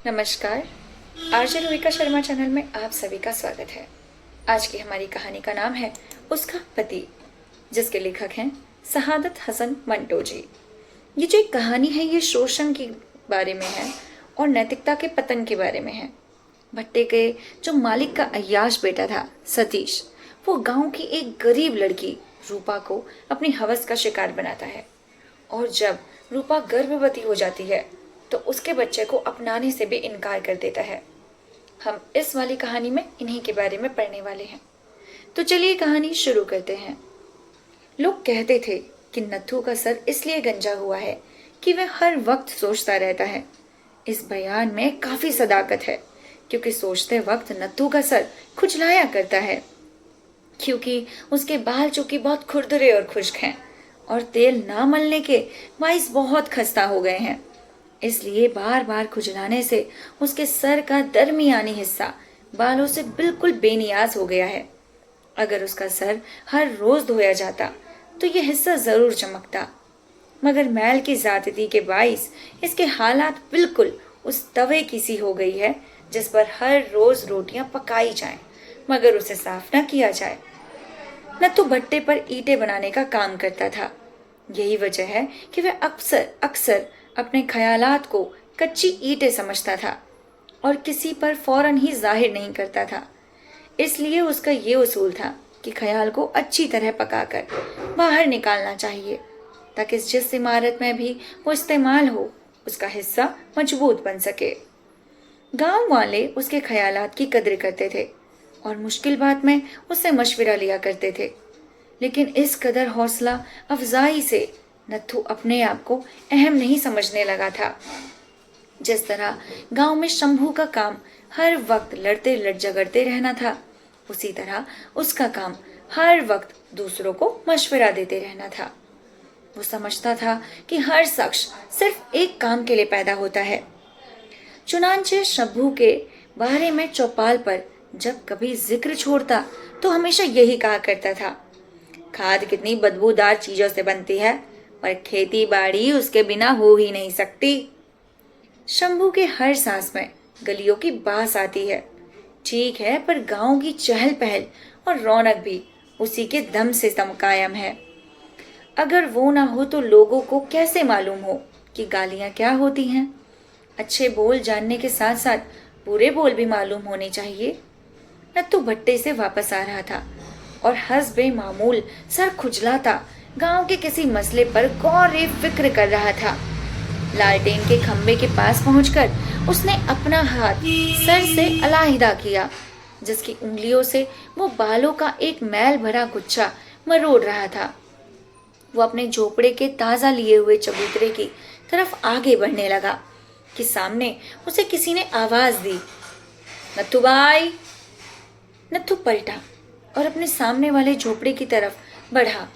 नमस्कार। RJ रोहिका Sharma channel में आप सभी का स्वागत है। आज की हमारी कहानी का नाम है उसका पति, जिसके लेखक हैं शहादत हसन मंटो जी। ये जो एक कहानी है ये शोषण के बारे में है और नैतिकता के पतन के बारे में है। भट्टे के जो मालिक का अय्याश बेटा था सतीश, वो गांव की एक गरीब लड़की रूपा को अपनी हवस का शिकार बनाता है और जब रूपा गर्भवती हो जाती है तो उसके बच्चे को अपनाने से भी इनकार कर देता है। हम इस वाली कहानी में इन्हीं के बारे में पढ़ने वाले हैं। तो चलिए कहानी शुरू करते हैं। लोग कहते थे कि नत्थू का सर इसलिए गंजा हुआ है कि वह हर वक्त सोचता रहता है। इस बयान में काफी सदाकत है क्योंकि सोचते वक्त नत्थू का सर खुजलाया करता है, क्योंकि उसके बाल चूंकि बहुत खुरदुरे और खुश्क हैं और तेल ना मलने के बाइस बहुत खस्ता हो गए हैं, इसलिए बार बार खुजलाने से उसके सर का दरमियानी हिस्सा बालों से बिल्कुल बेनियाज हो गया है। अगर उसका सर हर रोज धोया जाता तो यह हिस्सा जरूर चमकता, मगर मैल की ज्यादती के बाइस इसके हालात बिल्कुल उस तवे की सी हो गई है जिस पर हर रोज रोटियां पकाई जाएं मगर उसे साफ न किया जाए। नत्थू भट्टे पर ईंटें बनाने का काम करता था। यही वजह है कि वह अक्सर अक्सर अपने ख्यालात को कच्ची ईंटें समझता था और किसी पर फौरन ही जाहिर नहीं करता था। इसलिए उसका ये उसूल था कि ख्याल को अच्छी तरह पकाकर बाहर निकालना चाहिए ताकि जिस इमारत में भी वो इस्तेमाल हो उसका हिस्सा मजबूत बन सके। गांव वाले उसके ख्यालात की कद्र करते थे और मुश्किल बात में उससे मशविरा लिया करते थे, लेकिन इस कदर हौसला अफजाई से नत्थू अपने आप को अहम नहीं समझने लगा था। जिस तरह गांव में शंभू का काम हर वक्त लड़ते लड़ झगड़ते रहना था, उसी तरह उसका काम हर वक्त दूसरों को मशवरा देते रहना था। वो समझता था कि हर शख्स सिर्फ एक काम के लिए पैदा होता है। चुनांचे शंभू के बारे में चौपाल पर जब कभी जिक्र छोड़ता तो हमेशा यही कहा करता था, खाद कितनी बदबूदार चीजों से बनती है पर खेती बाड़ी उसके बिना हो ही नहीं सकती। शंभू के हर सांस में गलियों की बास आती है, ठीक है, पर गांव की चहल पहल और रौनक भी उसी के दम से कायम है। अगर वो ना हो तो लोगों को कैसे मालूम हो कि गालियां क्या होती हैं। अच्छे बोल जानने के साथ साथ बुरे बोल भी मालूम होने चाहिए। नत्थू भट्टे से वापस आ रहा था और हस्बे मामूल सर खुजलाता गांव के किसी मसले पर गौर फिक्र कर रहा था। लालटेन के खंबे के पास पहुंचकर उसने अपना हाथ सर से अलहदा किया, जिसकी उंगलियों से वो बालों का एक मैल भरा गुच्छा मरोड़ रहा था। वो अपने झोपड़े के ताजा लिए हुए चबूतरे की तरफ आगे बढ़ने लगा कि सामने उसे किसी ने आवाज दी, नत्थू भाई। नत्थू पलटा और अपने सामने वाले झोपड़े की तरफ बढ़ा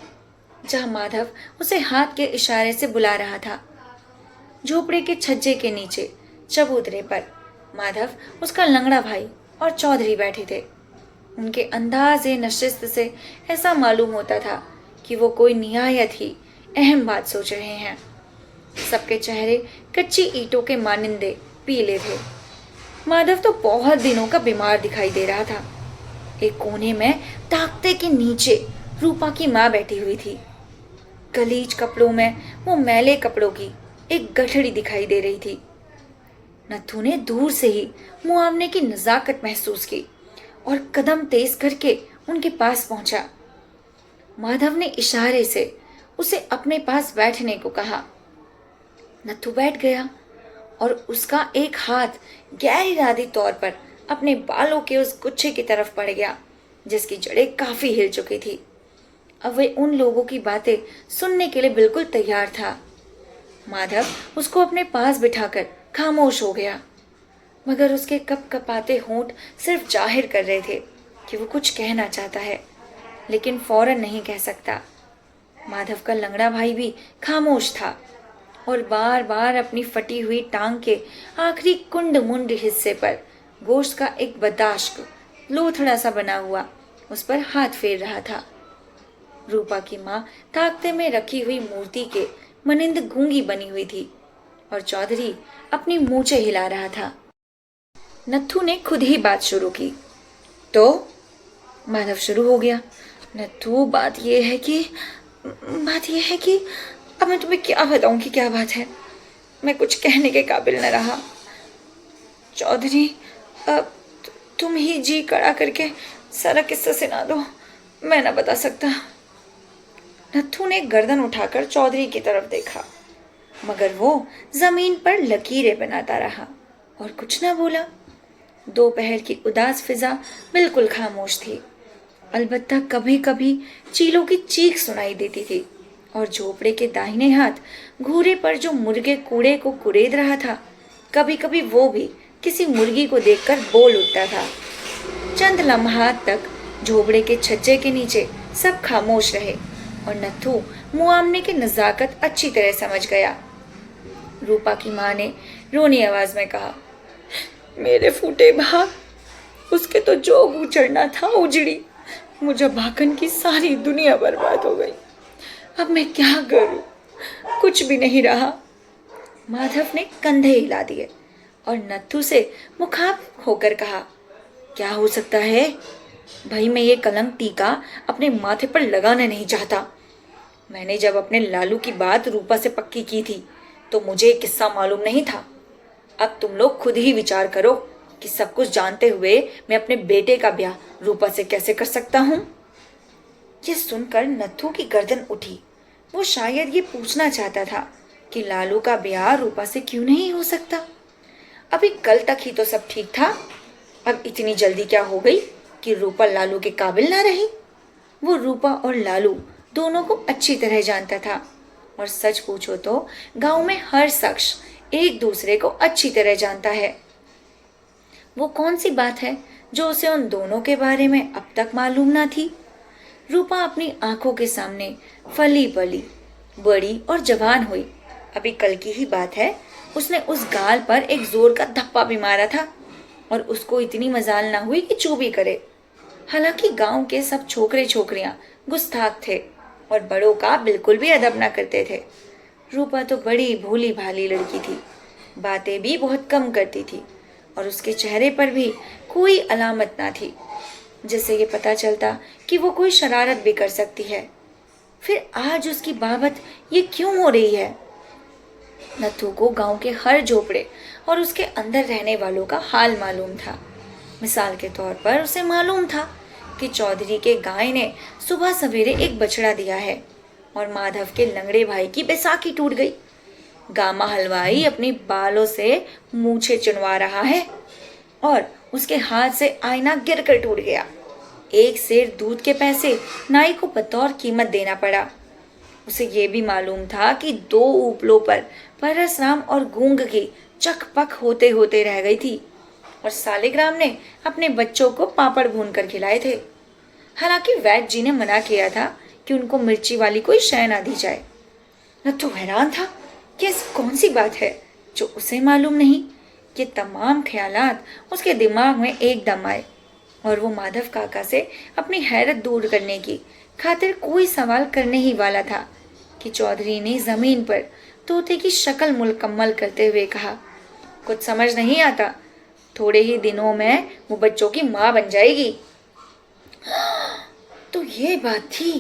जहां माधव उसे हाथ के इशारे से बुला रहा था। झोपड़े के छज्जे के नीचे चबूतरे पर माधव, उसका लंगड़ा भाई और चौधरी बैठे थे। उनके अंदाज़े नशिस्त से ऐसा मालूम होता था कि वो कोई निहायत ही अहम बात सोच रहे हैं। सबके चेहरे कच्ची ईंटों के मानिंदे पीले थे। माधव तो बहुत दिनों का बीमार दिखाई दे रहा था। एक कोने में ताकते के नीचे रूपा की माँ बैठी हुई थी। गलीज कपड़ों में वो मैले कपड़ों की एक गठड़ी दिखाई दे रही थी। नत्थू ने दूर से ही मुआवने की नजाकत महसूस की और कदम तेज करके उनके पास पहुंचा। माधव ने इशारे से उसे अपने पास बैठने को कहा। नत्थू बैठ गया और उसका एक हाथ गैर इरादी तौर पर अपने बालों के उस गुच्छे की तरफ पड़ गया जिसकी जड़ें काफी हिल चुकी थी। अब वे उन लोगों की बातें सुनने के लिए बिल्कुल तैयार था। माधव उसको अपने पास बिठाकर खामोश हो गया, मगर उसके कपकपाते होंठ सिर्फ जाहिर कर रहे थे कि वो कुछ कहना चाहता है लेकिन फौरन नहीं कह सकता। माधव का लंगड़ा भाई भी खामोश था और बार बार अपनी फटी हुई टांग के आखिरी कुंड मुंड हिस्से पर गोश्त का एक बदाश्त लोथड़ा सा बना हुआ उस पर हाथ फेर रहा था। रूपा की माँ ताकते में रखी हुई मूर्ति के मनिंद गूंगी बनी हुई थी और चौधरी अपनी मूछें हिला रहा था। नत्थू ने खुद ही बात शुरू की। तो माधव शुरू हो गया। नत्थू, बात यह है कि अब मैं तुम्हें क्या बताऊं कि क्या बात है। मैं कुछ कहने के काबिल न रहा। चौधरी, अब तुम ही जी कड़ा करके सारा किस्सा सुना दो, मैं ना बता सकता। नत्थू ने गर्दन उठाकर चौधरी की तरफ देखा, मगर वो जमीन पर लकीरें बनाता रहा और कुछ ना बोला। दोपहर की उदास फिजा बिल्कुल खामोश थी। अलबत्ता कभी कभी चीलों की चीख सुनाई देती थी और झोपड़े के दाहिने हाथ घूरे पर जो मुर्गे कूड़े को कुरेद रहा था, कभी कभी वो भी किसी मुर्गी को देखकर बोल उठता था। चंद लम्हात तक झोपड़े के छज्जे के नीचे सब खामोश रहे और नत्थू मुआमने की नजाकत अच्छी तरह समझ गया। रूपा की माँ ने रोनी आवाज में कहा, मेरे फूटे भाग, उसके तो जो उजड़ना था उजड़ी। मुझे भागन की सारी दुनिया बर्बाद हो गई। अब मैं क्या करूं? कुछ भी नहीं रहा। माधव ने कंधे हिला दिए और नत्थू से मुखाब होकर कहा, क्या हो सकता है भाई? मैं ये कलंक टीका अपने माथे पर लगाना नहीं चाहता। मैंने जब अपने लालू की बात रूपा से पक्की की थी तो मुझे एक किस्सा मालूम नहीं था। अब तुम लोग खुद ही विचार करो कि सब कुछ जानते हुए मैं अपने बेटे का ब्याह रूपा से कैसे कर सकता हूँ। ये सुनकर नत्थू की गर्दन उठी। वो शायद ये पूछना चाहता था कि लालू का ब्याह रूपा से क्यों नहीं हो सकता। अभी कल तक ही तो सब ठीक था, अब इतनी जल्दी क्या हो गई कि रूपा लालू के काबिल ना रही। वो रूपा और लालू दोनों को अच्छी तरह जानता था और सच पूछो तो गांव में हर शख्स एक दूसरे को अच्छी तरह जानता है। वो कौन सी बात है जो उसे उन दोनों के बारे में अब तक मालूम ना थी। रूपा अपनी आंखों के सामने फली पली, बड़ी और जवान हुई। अभी कल की ही बात है, उसने उस गाल पर एक जोर का धप्पा भी मारा था और उसको इतनी मजाल ना हुई कि चूबी करे। हालांकि गांव के सब छोकरे छोकरियां गुस्ताख थे और बड़ों का बिल्कुल भी अदब ना करते थे। रूपा तो बड़ी भोली भाली लड़की थी, बातें भी बहुत कम करती थी और उसके चेहरे पर भी कोई अलामत ना थी जिससे ये पता चलता कि वो कोई शरारत भी कर सकती है। फिर आज उसकी बाबत ये क्यों हो रही है? नत्थू को गांव के हर झोपड़े और उसके अंदर रहने वालों का हाल मालूम था। मिसाल के तौर पर उसे मालूम था कि चौधरी के गाय ने सुबह सवेरे एक बछड़ा दिया है और माधव के लंगड़े भाई की बैसाखी टूट गई। गामा हलवाई अपनी बालों से मूछें चुनवा रहा है और उसके हाथ से आईना गिर कर टूट गया। एक सेर दूध के पैसे नाई को बतौर कीमत देना पड़ा। उसे ये भी मालूम था कि 2 उपलों पर परसराम और गूंग की चकपक होते होते रह गई थी और सालिग्राम ने अपने बच्चों को पापड़ भून कर खिलाए थे। हालांकि वैद्य जी ने मना किया था कि उनको मिर्ची वाली कोई शय ना दी जाए। नत्थू हैरान था कि ऐसी कौन सी बात है जो उसे मालूम नहीं। ये तमाम ख्यालात उसके दिमाग में एकदम आए और वो माधव काका से अपनी हैरत दूर करने की खातिर कोई सवाल करने ही वाला था कि चौधरी ने जमीन पर तोते की शक्ल मुकम्मल करते हुए कहा, कुछ समझ नहीं आता, थोड़े ही दिनों में वो बच्चों की माँ बन जाएगी। तो ये बात थी।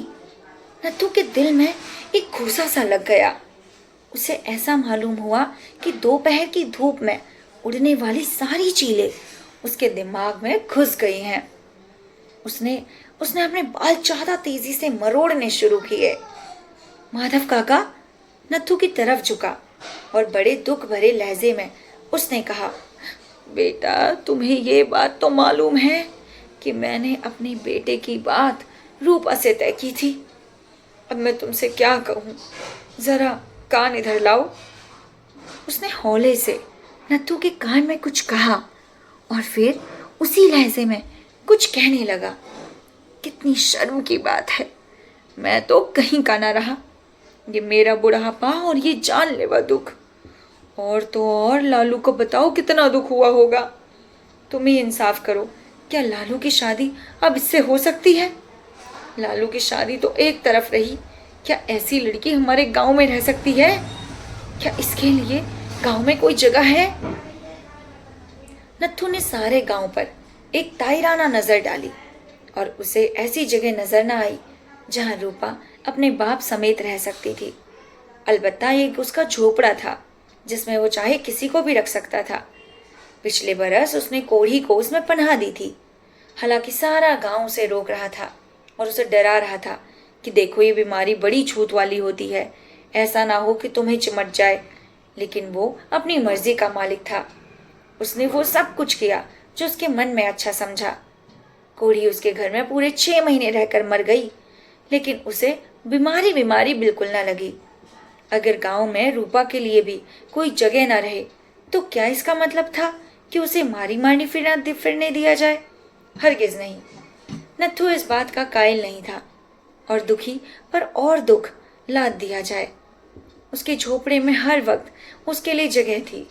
नत्थू के दिल में एक घूसा सा लग गया। उसे ऐसा मालूम हुआ कि दोपहर की धूप में उड़ने वाली सारी चीलें उसके दिमाग में घुस गई हैं। उसने अपने बाल ज्यादा तेजी से मरोड़ने शुरू किए। माधव काका नत्थू की तरफ झुका और बड़े दुख भरे लहजे में उसने कहा, बेटा, तुम्हें ये बात तो मालूम है कि मैंने अपने बेटे की बात रूपा से तय की थी। अब मैं तुमसे क्या कहूँ, जरा कान इधर लाओ। उसने हौले से नत्थू के कान में कुछ कहा और फिर उसी लहजे में कुछ कहने लगा। कितनी शर्म की बात है, मैं तो कहीं का ना रहा। ये मेरा बुढ़ापा और ये जानलेवा दुख, और तो और लालू को बताओ कितना दुख हुआ होगा। तुम ही इंसाफ करो, क्या लालू की शादी अब इससे हो सकती है? लालू की शादी तो एक तरफ रही, क्या ऐसी लड़की हमारे गांव में रह सकती है? क्या इसके लिए गांव में कोई जगह है? नत्थू ने सारे गांव पर एक तायराना नजर डाली और उसे ऐसी जगह नजर न आई जहां रूपा अपने बाप समेत रह सकती थी। अलबत्ता एक उसका झोपड़ा था जिसमें वो चाहे किसी को भी रख सकता था। पिछले बरस उसने कोढ़ी को उसमें पनाह दी थी। हालांकि सारा गांव उसे रोक रहा था और उसे डरा रहा था कि देखो ये बीमारी बड़ी छूत वाली होती है, ऐसा ना हो कि तुम्हें चिमट जाए। लेकिन वो अपनी मर्जी का मालिक था। उसने वो सब कुछ किया जो उसके मन में अच्छा समझा। कोढ़ी उसके घर में पूरे 6 महीने रहकर मर गई, लेकिन उसे बीमारी बीमारी बिल्कुल न लगी। अगर गांव में रूपा के लिए भी कोई जगह न रहे तो क्या इसका मतलब था कि उसे मारी मारनी फिरने दिया जाए? हरगिज नहीं। नत्थू इस बात का कायल नहीं था और दुखी पर और दुख लाद दिया जाए। उसके झोपड़े में हर वक्त उसके लिए जगह थी।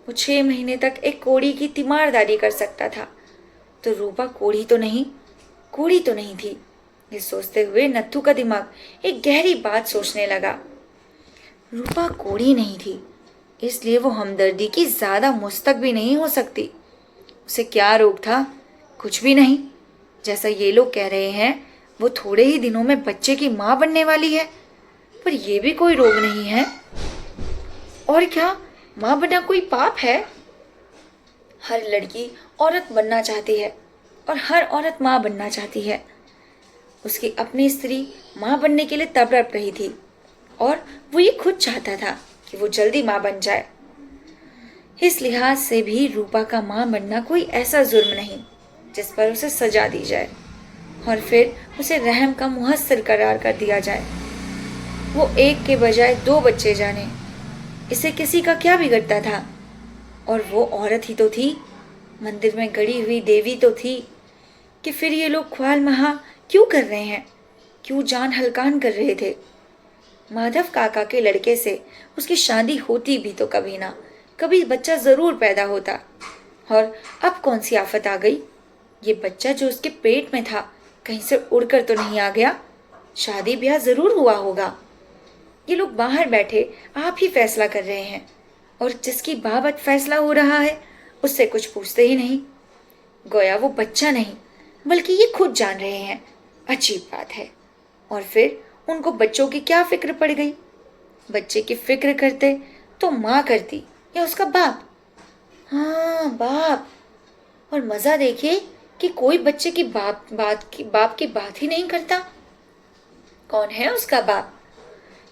वो 6 महीने तक एक कोढ़ी की तीमारदारी कर सकता था, तो रूपा कोढ़ी तो नहीं थी। ये सोचते हुए नत्थू का दिमाग एक गहरी बात सोचने लगा। रूपा कोढ़ी नहीं थी, इसलिए वो हमदर्दी की ज्यादा मुस्तक भी नहीं हो सकती। उसे क्या रोग था? कुछ भी नहीं। जैसा ये लोग कह रहे हैं वो थोड़े ही दिनों में बच्चे की माँ बनने वाली है, पर यह भी कोई रोग नहीं है। और क्या माँ बनना कोई पाप है? हर लड़की औरत बनना चाहती है और हर औरत माँ बनना चाहती है। उसकी अपनी स्त्री माँ बनने के लिए तड़प रही थी और वो ये खुद चाहता था कि वो जल्दी माँ बन जाए। इस लिहाज से भी रूपा का माँ बनना कोई ऐसा जुर्म नहीं जिस पर उसे सजा दी जाए और फिर उसे रहम का मुहस्सिर करार कर दिया जाए। वो एक के बजाय 2 बच्चे जाने, इसे किसी का क्या बिगड़ता था? और वो औरत ही तो थी, मंदिर में गड़ी हुई देवी तो थी कि फिर ये लोग ख्वाल महा क्यों कर रहे हैं? क्यों जान हलकान कर रहे थे? माधव काका के लड़के से उसकी शादी होती भी तो कभी ना कभी बच्चा जरूर पैदा होता। और अब कौन सी आफत आ गई? ये बच्चा जो उसके पेट में था कहीं से उड़कर तो नहीं आ गया? शादी ब्याह जरूर हुआ होगा। ये लोग बाहर बैठे आप ही फैसला कर रहे हैं और जिसकी बाबत फैसला हो रहा है उससे कुछ पूछते ही नहीं। गोया वो बच्चा नहीं बल्कि ये खुद जान रहे हैं। अजीब बात है। और फिर उनको बच्चों की क्या फिक्र पड़ गई? बच्चे की फिक्र करते तो माँ करती या उसका बाप। हाँ, बाप। और मजा देखिए कि कोई बच्चे की बाप की बात ही नहीं करता। कौन है उसका बाप?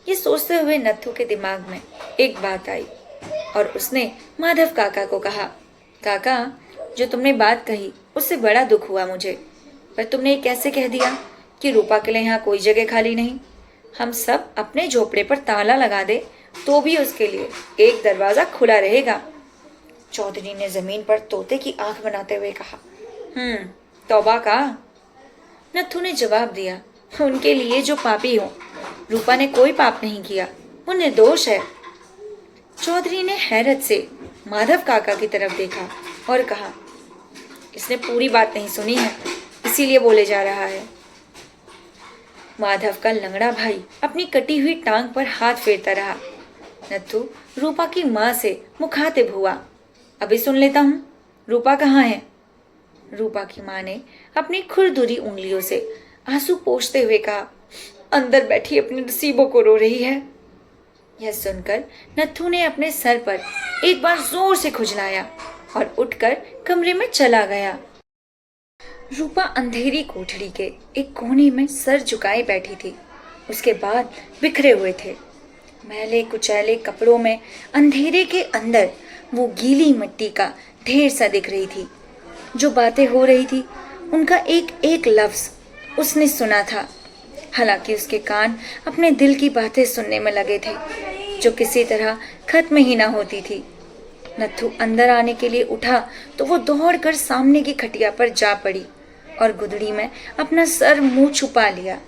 ये सोचते हुए नत्थू के दिमाग में एक बात आई और उसने माधव काका को कहा, काका, जो तुमने बात कही उससे बड़ा दुख हुआ मुझे, पर तुमने ये कैसे कह दिया कि रूपा के लिए यहाँ कोई जगह खाली नहीं? हम सब अपने झोपड़े पर ताला लगा दे तो भी उसके लिए एक दरवाजा खुला रहेगा। चौधरी ने जमीन पर तोते की आंख बनाते हुए कहा। तौबा का। नत्थू ने जवाब दिया, उनके लिए जो पापी हो। रूपा ने कोई पाप नहीं किया, वो निर्दोष है। चौधरी ने हैरत से माधव काका की तरफ देखा और कहा, इसने पूरी बात नहीं सुनी है, इसीलिए बोले जा रहा है। माधव का लंगड़ा भाई अपनी कटी हुई टांग पर हाथ फेरता रहा। नत्थू रूपा की माँ से मुखातिब हुआ, अभी सुन लेता हूँ, रूपा कहाँ है? रूपा की माँ ने अपनी खुरदुरी उंगलियों से आंसू पोंछते हुए कहा, अंदर बैठी अपने नसीबों को रो रही है। यह सुनकर नत्थू ने अपने सर पर एक बार जोर से खुजलाया और उठकर कमरे में चला गया। रूपा अंधेरी कोठरी के एक कोने में सर झुकाए बैठी थी। उसके बाल बिखरे हुए थे। मैले कुचैले कपड़ों में अंधेरे के अंदर वो गीली मिट्टी का ढेर सा दिख रही थी। जो बातें हो रही थी उनका एक एक लफ्ज उसने सुना था। हालांकि उसके कान अपने दिल की बातें सुनने में लगे थे जो किसी तरह खत्म ही ना होती थी। नत्थू अंदर आने के लिए उठा तो वो दौड़कर सामने की खटिया पर जा पड़ी और गुदड़ी में अपना सर मुंह छुपा लिया।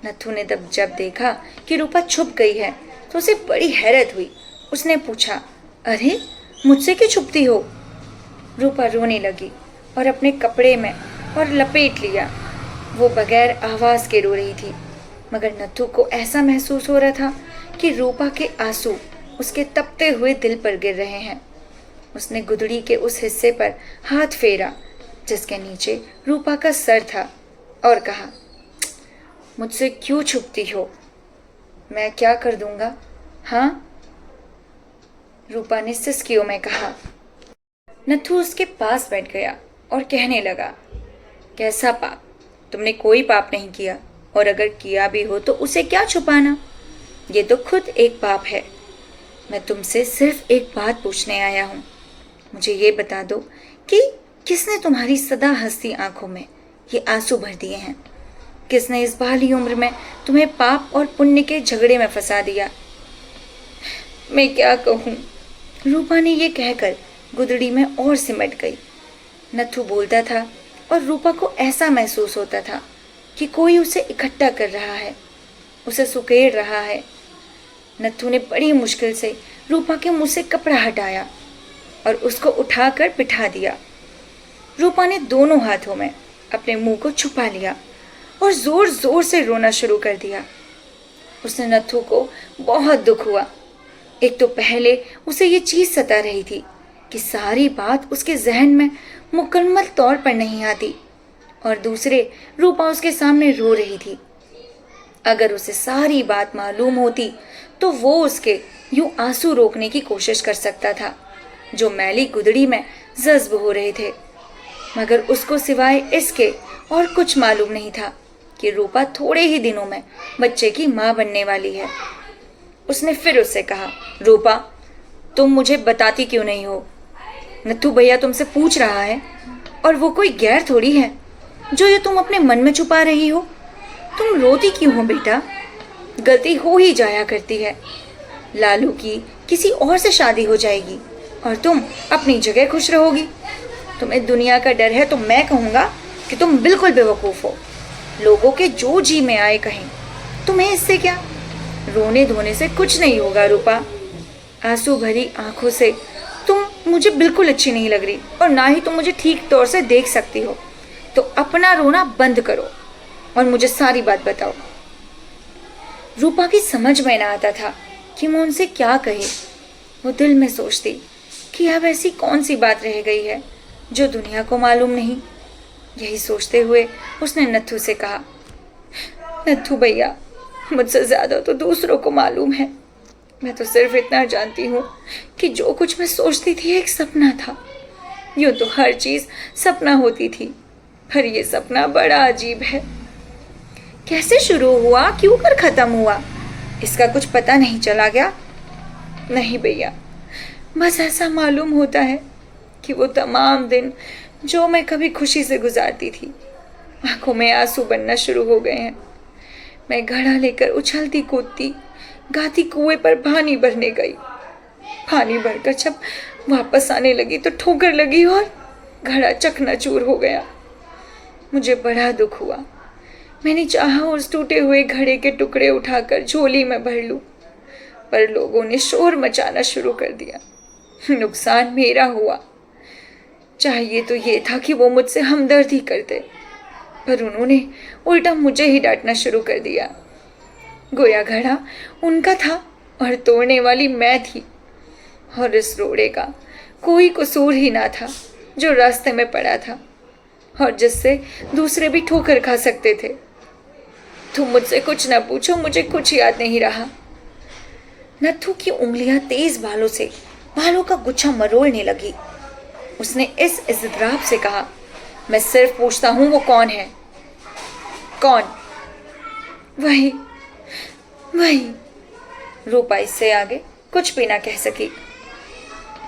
नत्थू ने जब देखा कि रूपा छुप गई है तो उसे बड़ी हैरत हुई। उसने पूछा, अरे मुझसे क्यों छुपती हो? रूपा रोने लगी और अपने कपड़े में और लपेट लिया। वो बगैर आवाज के रो रही थी, मगर नत्थू को ऐसा महसूस हो रहा था कि रूपा के आंसू उसके तपते हुए दिल पर गिर रहे हैं। उसने गुदड़ी के उस हिस्से पर हाथ फेरा जिसके नीचे रूपा का सर था और कहा, मुझसे क्यों छुपती हो? मैं क्या कर दूंगा? हाँ? रूपा ने सिसकियों में कहा। नत्थू उसके पास बैठ गया और कहने लगा, कैसा पाप? तुमने कोई पाप नहीं किया, और अगर किया भी हो तो उसे क्या छुपाना? ये तो खुद एक पाप है। मैं तुमसे सिर्फ एक बात पूछने आया हूँ। मुझे ये बता दो कि किसने तुम्हारी सदा हंसती आंखों में ये आंसू भर दिए हैं? किसने इस बाली उम्र में तुम्हें पाप और पुण्य के झगड़े में फंसा दिया? मैं क्या कहूँ? रूपा ने ये कहकर गुदड़ी में और सिमट गई। नत्थू बोलता था और रूपा को ऐसा महसूस होता था कि कोई उसे इकट्ठा कर रहा है, उसे सुकेड़ रहा है। नत्थू ने बड़ी मुश्किल से रूपा के मुंह से कपड़ा हटाया और उसको उठाकर बिठा दिया। रूपा ने दोनों हाथों में अपने मुंह को छुपा लिया और जोर जोर से रोना शुरू कर दिया। उसने नत्थू को बहुत दुख हुआ। एक तो पहले उसे ये चीज सता रही थी कि सारी बात उसके जहन में मुकम्मल तौर पर नहीं आती, और दूसरे रूपा उसके सामने रो रही थी। अगर उसे सारी बात मालूम होती तो वो उसके यूं आंसू रोकने की कोशिश कर सकता था जो मैली गुदड़ी में जज्ब हो रहे थे, मगर उसको सिवाय इसके और कुछ मालूम नहीं था कि रूपा थोड़े ही दिनों में बच्चे की माँ बनने वाली है। उसने फिर उससे कहा, रूपा, तुम मुझे बताती क्यों नहीं हो? नत्थू भैया तुमसे पूछ रहा है, और वो कोई गैर थोड़ी है जो ये तुम अपने मन में छुपा रही हो। तुम रोती क्यों हो बेटा? गलती हो ही जाया करती है। लालू की किसी और से शादी हो जाएगी और तुम अपनी जगह खुश रहोगी। तुम्हें दुनिया का डर है तो मैं कहूँगा कि तुम बिल्कुल बेवकूफ़ हो। लोगों के जो जी में आए कहें, तुम्हें इससे क्या? रोने धोने से कुछ नहीं होगा रूपा। आंसू भरी आंखों से तुम मुझे बिल्कुल अच्छी नहीं लग रही, और ना ही तुम मुझे ठीक तौर से देख सकती हो। तो अपना रोना बंद करो और मुझे सारी बात बताओ। रूपा की समझ में ना आता था कि मैं उनसे क्या कहे। वो दिल में सोचती कि अब ऐसी कौन सी बात रह गई है जो दुनिया को मालूम नहीं। यही सोचते हुए उसने नत्थू से कहा, नत्थू भैया, मुझसे ज़्यादा तो दूसरों को मालूम है। मैं तो सिर्फ इतना जानती हूँ कि जो कुछ मैं सोचती थी एक सपना था। यूँ तो हर चीज़ सपना होती थी, पर यह सपना बड़ा अजीब है। कैसे शुरू हुआ, क्यों कर ख़त्म हुआ, इसका कुछ पता नहीं चला गया। नहीं भैया, बस ऐसा मालूम होता है कि वो तमाम दिन जो मैं कभी खुशी से गुजारती थी, आंखों में आंसू बनना शुरू हो गए हैं। मैं घड़ा लेकर उछलती कूदती गाती कुएं पर पानी भरने गई। पानी भरकर जब वापस आने लगी तो ठोकर लगी और घड़ा चकनाचूर हो गया। मुझे बड़ा दुख हुआ। मैंने चाहा उस टूटे हुए घड़े के टुकड़े उठाकर झोली में भर लूं, पर लोगों ने शोर मचाना शुरू कर दिया। नुकसान मेरा हुआ। चाहिए तो ये था कि वो मुझसे हमदर्दी करते, पर उन्होंने उल्टा मुझे ही डांटना शुरू कर दिया। गोया घड़ा उनका था और तोड़ने वाली मैं थी, और इस रोड़े का कोई कसूर ही ना था जो रास्ते में पड़ा था और जिससे दूसरे भी ठोकर खा सकते थे। तुम मुझसे कुछ न पूछो, मुझे कुछ याद नहीं रहा। नत्थू की उंगलियां तेज बालों से बालों का गुच्छा मरोड़ने लगी। उसने इस इज़्राब से कहा, मैं सिर्फ पूछता हूँ वो कौन है? कौन? वही वही। रूपा इससे आगे कुछ भी ना कह सकी।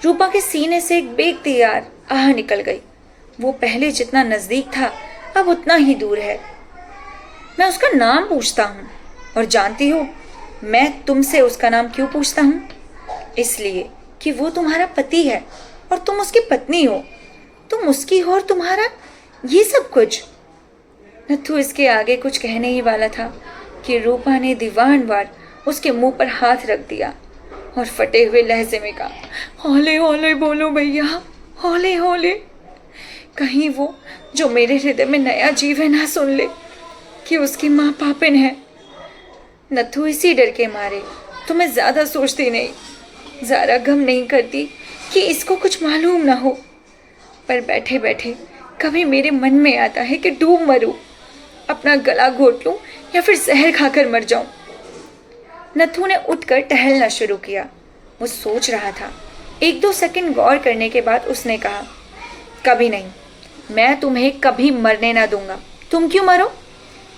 रूपा के सीने से एक बेगती आह निकल गई। वो पहले जितना नजदीक था अब उतना ही दूर है। मैं उसका नाम पूछता हूँ, और जानती हो मैं तुमसे उसका नाम क्यों पूछता हूँ? इसलिए कि वो तुम्हारा पति है और तुम उसकी पत्नी हो। तुम उसकी हो और तुम्हारा ये सब कुछ। नत्थू इसके आगे कुछ कहने ही वाला था कि रूपा ने दीवानवार उसके मुंह पर हाथ रख दिया और फटे हुए लहजे में कहा, हौले हौले बोलो भैया, हौले हौले। कहीं वो जो मेरे हृदय में नया जीव है ना सुन ले कि उसकी माँ पापिन है। नत्थू इसी डर के मारे तो मैं ज़्यादा सोचती नहीं, ज़्यादा गम नहीं करती कि इसको कुछ मालूम ना हो, पर बैठे बैठे कभी मेरे मन में आता है कि डूब मरूं, अपना गला घोट लूं या फिर जहर खाकर मर जाऊं। नथु ने उठकर टहलना शुरू किया। वो सोच रहा था। 1-2 सेकंड गौर करने के बाद उसने कहा, कभी नहीं, मैं तुम्हें कभी मरने ना दूंगा। तुम क्यों मरो?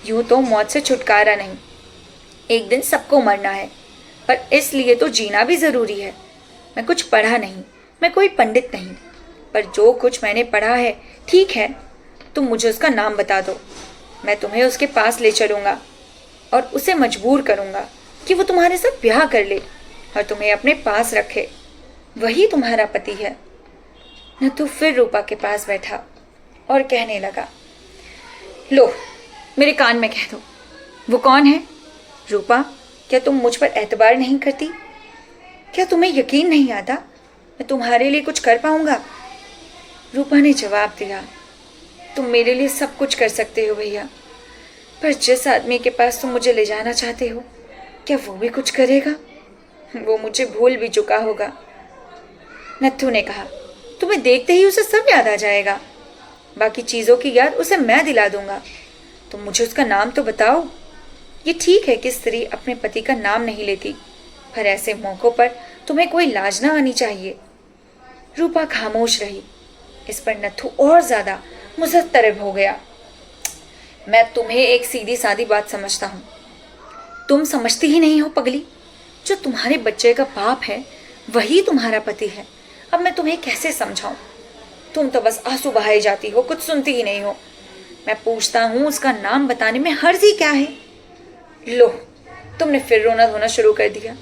यूं तो मौत से छुटकारा नहीं, एक दिन सबको मरना है, पर इसलिए तो जीना भी जरूरी है। मैं कुछ पढ़ा नहीं, मैं कोई पंडित नहीं, पर जो कुछ मैंने पढ़ा है, ठीक है, तुम मुझे उसका नाम बता दो। मैं तुम्हें उसके पास ले चलूंगा और उसे मजबूर करूंगा कि वो तुम्हारे साथ ब्याह कर ले और तुम्हें अपने पास रखे। वही तुम्हारा पति है। नथु फिर रूपा के पास बैठा और कहने लगा, लो, मेरे कान में कह दो, वो कौन है? रूपा, क्या तुम मुझ पर एतबार नहीं करती? क्या तुम्हें यकीन नहीं आता मैं तुम्हारे लिए कुछ कर पाऊंगा? रूपा ने जवाब दिया, तुम मेरे लिए सब कुछ कर सकते हो भैया, पर जिस आदमी के पास तुम मुझे ले जाना चाहते हो, क्या वो भी कुछ करेगा? वो मुझे भूल भी चुका होगा। नथु ने कहा, तुम्हें देखते ही उसे सब याद आ जाएगा। बाकी चीजों की याद उसे मैं दिला दूंगा। तुम मुझे उसका नाम तो बताओ। ये ठीक है कि स्त्री अपने पति का नाम नहीं लेती, पर ऐसे मौकों पर तुम्हें कोई लाज ना आनी चाहिए। रूपा खामोश रही। इस पर नथु और ज्यादा मुज़त्तरब हो गया। मैं तुम्हें एक सीधी सादी बात समझता हूँ, तुम समझती ही नहीं हो पगली। जो तुम्हारे बच्चे का बाप है वही तुम्हारा पति है। अब मैं तुम्हें कैसे समझाऊं? तुम तो बस आंसू बहाए जाती हो, कुछ सुनती ही नहीं हो। मैं पूछता हूँ, उसका नाम बताने में हर्ज ही क्या है? लो, तुमने फिर रोना धोना शुरू कर दिया।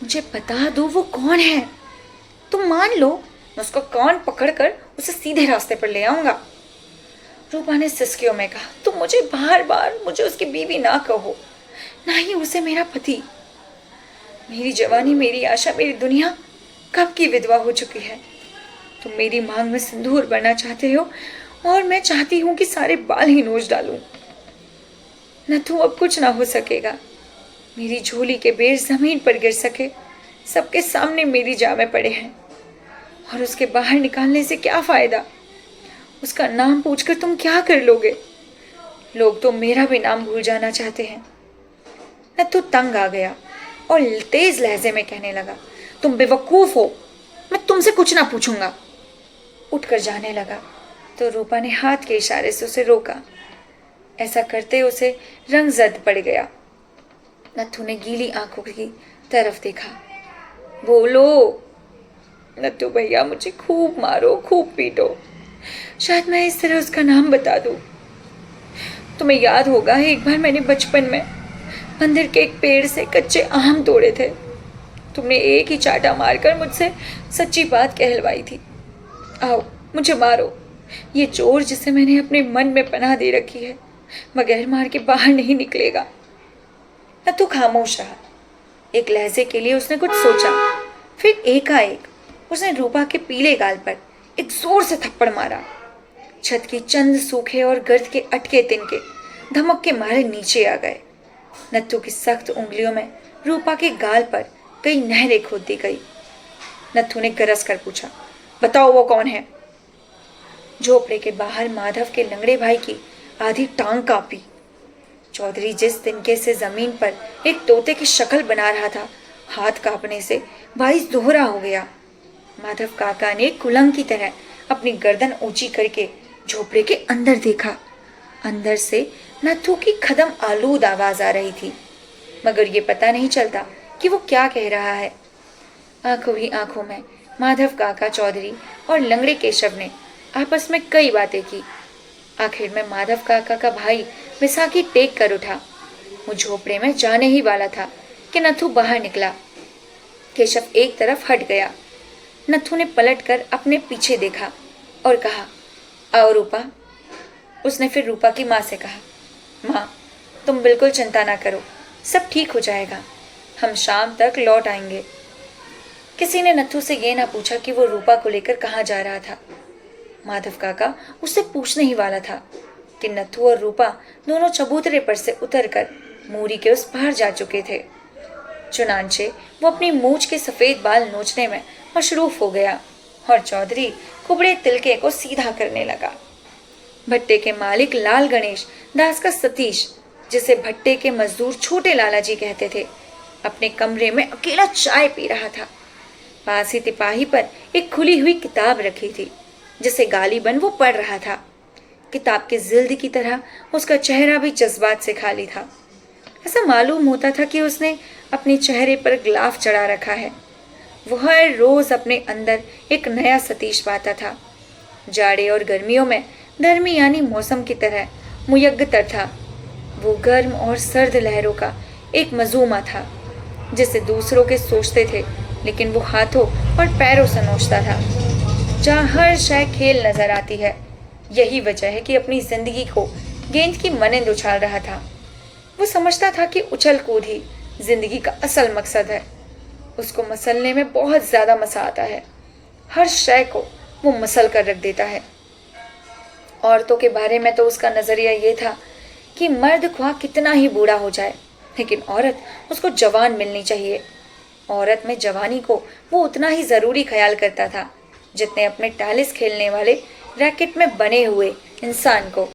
मुझे बता दो वो कौन है। तुम मान लो मैं उसका कान पकड़कर उसे सीधे रास्ते पर ले आऊंगा। रूपा ने सिसकियों में कहा, तुम मुझे बार बार मुझे उसकी बीवी ना कहो, ना ही उसे मेरा पति। मेरी जवानी, मेरी आशा, मेरी दुनिया कब की विधवा हो चुकी है। तुम मेरी मांग में सिंदूर भरना चाहते हो और मैं चाहती हूँ कि सारे बाल ही नोच डालूं। नथु, अब कुछ ना हो सकेगा। मेरी झोली के बेर जमीन पर गिर सके, सबके सामने मेरी जामे पड़े हैं, और उसके बाहर निकालने से क्या फायदा? उसका नाम पूछकर तुम क्या कर लोगे? लोग तो मेरा भी नाम भूल जाना चाहते हैं। नथु तंग आ गया और तेज लहजे में कहने लगा, तुम बेवकूफ हो, मैं तुमसे कुछ ना पूछूंगा। उठकर जाने लगा तो रूपा ने हाथ के इशारे से उसे रोका। ऐसा करते उसे रंग जद पड़ गया। नथु ने गीली आंखों की तरफ देखा। बोलो नथु भैया, मुझे खूब मारो, खूब पीटो, शायद मैं इस तरह उसका नाम बता दूं। तुम्हें याद होगा, एक बार मैंने बचपन में मंदिर के एक पेड़ से कच्चे आम तोड़े थे। तुमने एक ही चाटा मारकर मुझसे सच्ची बात कहलवाई थी। आओ, मुझे मारो। ये चोर जिसे मैंने अपने मन में पनाह दे रखी है, बगैर मार के बाहर नहीं निकलेगा। नथु खामोश रहा। एक लहजे के लिए उसने कुछ सोचा, फिर एकाएक उसने रूपा के पीले गाल पर एक जोर से थप्पड़ मारा। छत की चंद सूखे और गर्द के अटके तिनके धमक के मारे नीचे आ गए। नथु की सख्त उंगलियों में रूपा के गाल पर कई नहरें खोद दी गई। नथु ने गरज कर पूछा, बताओ वो कौन है? झोपड़े के बाहर माधव के लंगड़े भाई की आधी टांग कांपी। चौधरी जिस तिनके से जमीन पर एक तोते की शक्ल बना रहा था, हाथ कांपने से बाइस दोहरा हो गया। माधव काका ने कुलंग की तरह अपनी गर्दन ऊंची करके झोपड़े के अंदर देखा। अंदर से नथु की खदम आलूद आवाज आ रही थी, मगर ये पता नहीं चलता कि वो क्या कह रहा है। आंखों ही आंखों में माधव काका, चौधरी और लंगड़े केशव ने आपस में कई बातें की। आखिर में माधव काका का भाई विसाखी टेक कर उठा। वो झोपड़े में जाने ही वाला था कि नथु बाहर निकला। केशव एक तरफ हट गया। नथु ने पलटकर अपने पीछे देखा और कहा, आओ रूपा। उसने फिर रूपा की माँ से कहा, माँ, तुम बिल्कुल चिंता ना करो, सब ठीक हो जाएगा, हम शाम तक लौट आएंगे। किसी ने नथु से ये ना पूछा कि वो रूपा को लेकर कहाँ जा रहा था। माधव काका उससे पूछने ही वाला था कि नथु और रूपा दोनों चबूतरे पर से उतरकर मूरी के उस पार जा चुके थे। चुनांचे वो अपनी मूछ के सफेद बाल नोचने में मशरूफ हो गया और चौधरी कुबड़े तिलके को सीधा करने लगा। भट्टे के मालिक लाल गणेश दास का सतीश, जिसे भट्टे के मजदूर छोटे लाला जी कहते थे, अपने कमरे में अकेला चाय पी रहा था। पास ही तिपाही पर एक खुली हुई किताब रखी थी, जिसे गालिबन वो पढ़ रहा था। किताब के जिल्द की तरह उसका चेहरा भी जज्बात से खाली था। ऐसा मालूम होता था कि उसने अपने चेहरे पर ग्लाफ चढ़ा रखा है। वो हर रोज अपने अंदर एक नया सतीश पाता था। जाड़े और गर्मियों में दरमियानी मौसम की तरह मुयग्गर था। वो गर्म और सर्द लहरों का एक मजूमा था, जिसे दूसरों के सोचते थे, लेकिन वो हाथों और पैरों से नोचता था। जहाँ हर शय खेल नजर आती है, यही वजह है कि अपनी जिंदगी को गेंद की मनिंद उछाल रहा था। वो समझता था कि उछल कूद ही जिंदगी का असल मकसद है। उसको मसलने में बहुत ज्यादा मजा आता है। हर शय को वो मसल कर रख देता है। औरतों के बारे में तो उसका नजरिया ये था कि मर्द ख्वाह कितना ही बूढ़ा हो जाए, लेकिन औरत उसको जवान मिलनी चाहिए। औरत में जवानी को वो उतना ही जरूरी ख्याल करता था जितने अपने टालिस खेलने वाले रैकेट में बने हुए इंसान को